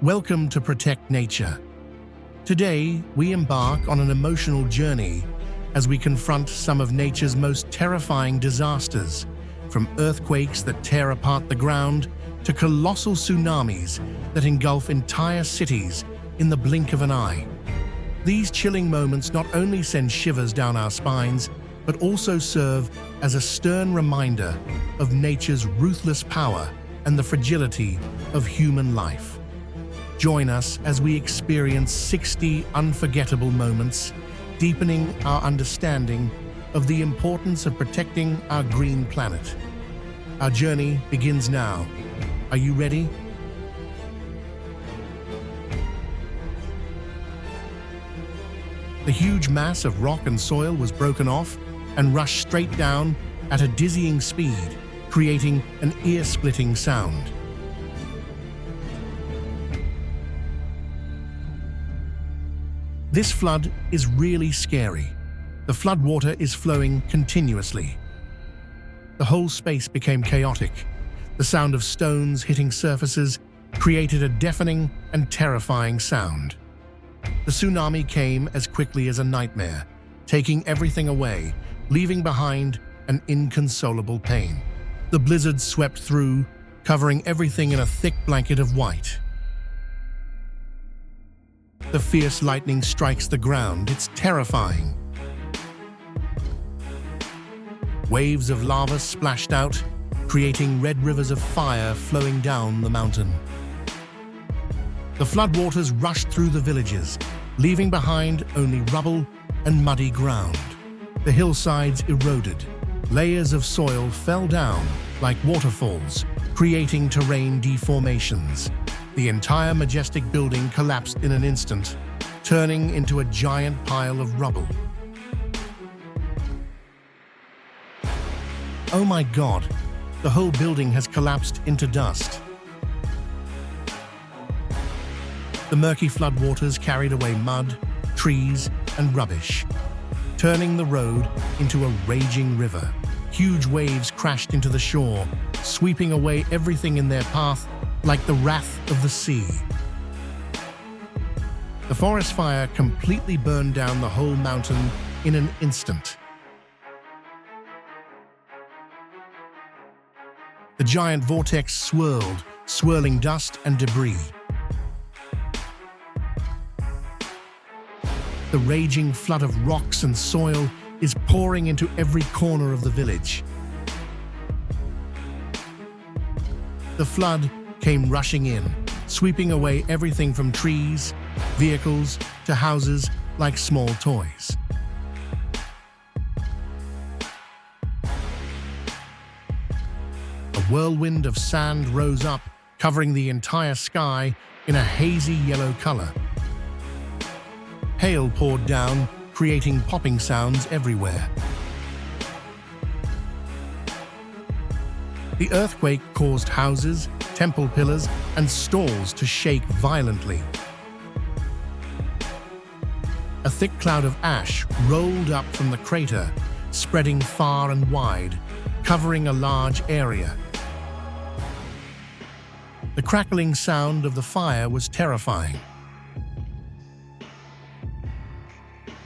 Welcome to Protect Nature. Today, we embark on an emotional journey as we confront some of nature's most terrifying disasters, from earthquakes that tear apart the ground to colossal tsunamis that engulf entire cities in the blink of an eye. These chilling moments not only send shivers down our spines, but also serve as a stern reminder of nature's ruthless power and the fragility of human life. Join us as we experience 60 unforgettable moments, deepening our understanding of the importance of protecting our green planet. Our journey begins now. Are you ready? The huge mass of rock and soil was broken off and rushed straight down at a dizzying speed, creating an ear-splitting sound. This flood is really scary. The floodwater is flowing continuously. The whole space became chaotic. The sound of stones hitting surfaces created a deafening and terrifying sound. The tsunami came as quickly as a nightmare, taking everything away, leaving behind an inconsolable pain. The blizzard swept through, covering everything in a thick blanket of white. The fierce lightning strikes the ground. It's terrifying. Waves of lava splashed out, creating red rivers of fire flowing down the mountain. The floodwaters rushed through the villages, leaving behind only rubble and muddy ground. The hillsides eroded. Layers of soil fell down like waterfalls, creating terrain deformations. The entire majestic building collapsed in an instant, turning into a giant pile of rubble. Oh my God, the whole building has collapsed into dust. The murky floodwaters carried away mud, trees, and rubbish, turning the road into a raging river. Huge waves crashed into the shore, sweeping away everything in their path like the wrath of the sea. The forest fire completely burned down the whole mountain in an instant. The giant vortex swirled, swirling dust and debris. The raging flood of rocks and soil is pouring into every corner of the village. The flood came rushing in, sweeping away everything from trees, vehicles, to houses like small toys. A whirlwind of sand rose up, covering the entire sky in a hazy yellow color. Hail poured down, creating popping sounds everywhere. The earthquake caused houses, temple pillars, and stalls to shake violently. A thick cloud of ash rolled up from the crater, spreading far and wide, covering a large area. The crackling sound of the fire was terrifying.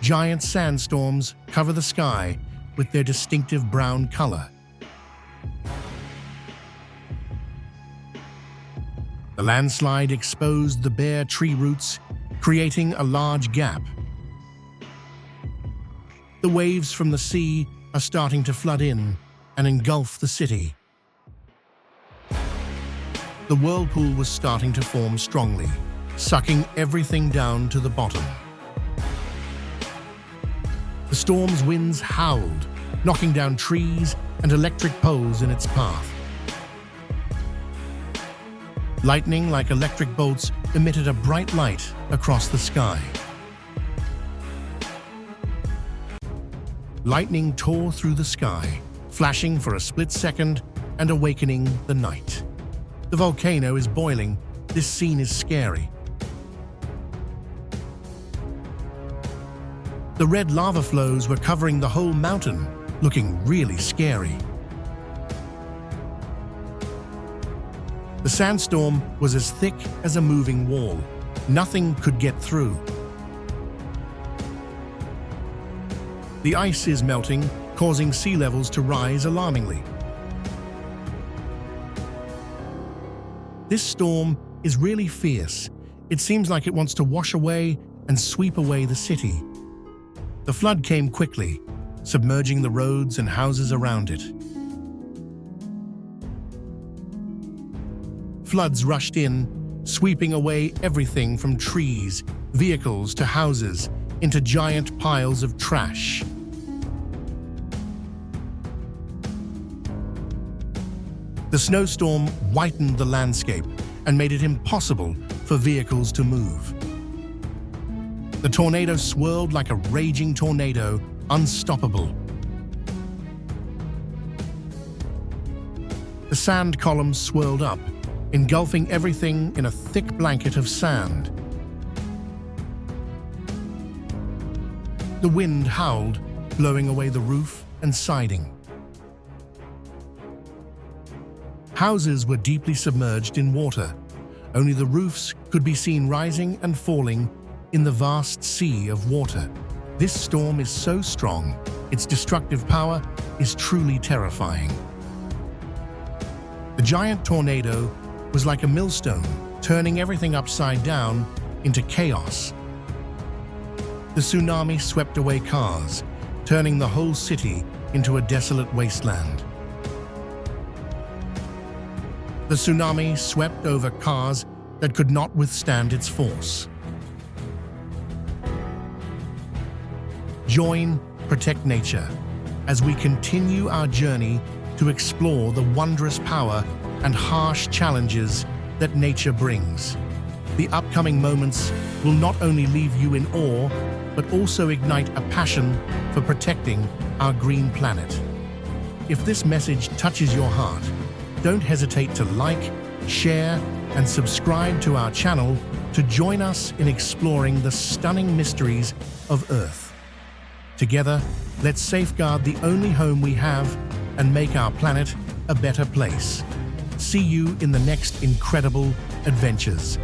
Giant sandstorms cover the sky with their distinctive brown color. The landslide exposed the bare tree roots, creating a large gap. The waves from the sea are starting to flood in and engulf the city. The whirlpool was starting to form strongly, sucking everything down to the bottom. The storm's winds howled, knocking down trees and electric poles in its path. Lightning, like electric bolts, emitted a bright light across the sky. Lightning tore through the sky, flashing for a split second and awakening the night. The volcano is boiling. This scene is scary. The red lava flows were covering the whole mountain, looking really scary. The sandstorm was as thick as a moving wall. Nothing could get through. The ice is melting, causing sea levels to rise alarmingly. This storm is really fierce. It seems like it wants to wash away and sweep away the city. The flood came quickly, submerging the roads and houses around it. Floods rushed in, sweeping away everything from trees, vehicles to houses into giant piles of trash. The snowstorm whitened the landscape and made it impossible for vehicles to move. The tornado swirled like a raging tornado, unstoppable. The sand columns swirled up, engulfing everything in a thick blanket of sand. The wind howled, blowing away the roof and siding. Houses were deeply submerged in water. Only the roofs could be seen rising and falling in the vast sea of water. This storm is so strong, its destructive power is truly terrifying. The giant tornado was like a millstone, turning everything upside down into chaos. The tsunami swept away cars, turning the whole city into a desolate wasteland. The tsunami swept over cars that could not withstand its force. Join Protect Nature as we continue our journey to explore the wondrous power and harsh challenges that nature brings. The upcoming moments will not only leave you in awe, but also ignite a passion for protecting our green planet. If this message touches your heart, don't hesitate to like, share, and subscribe to our channel to join us in exploring the stunning mysteries of Earth. Together, let's safeguard the only home we have and make our planet a better place. See you in the next incredible adventures.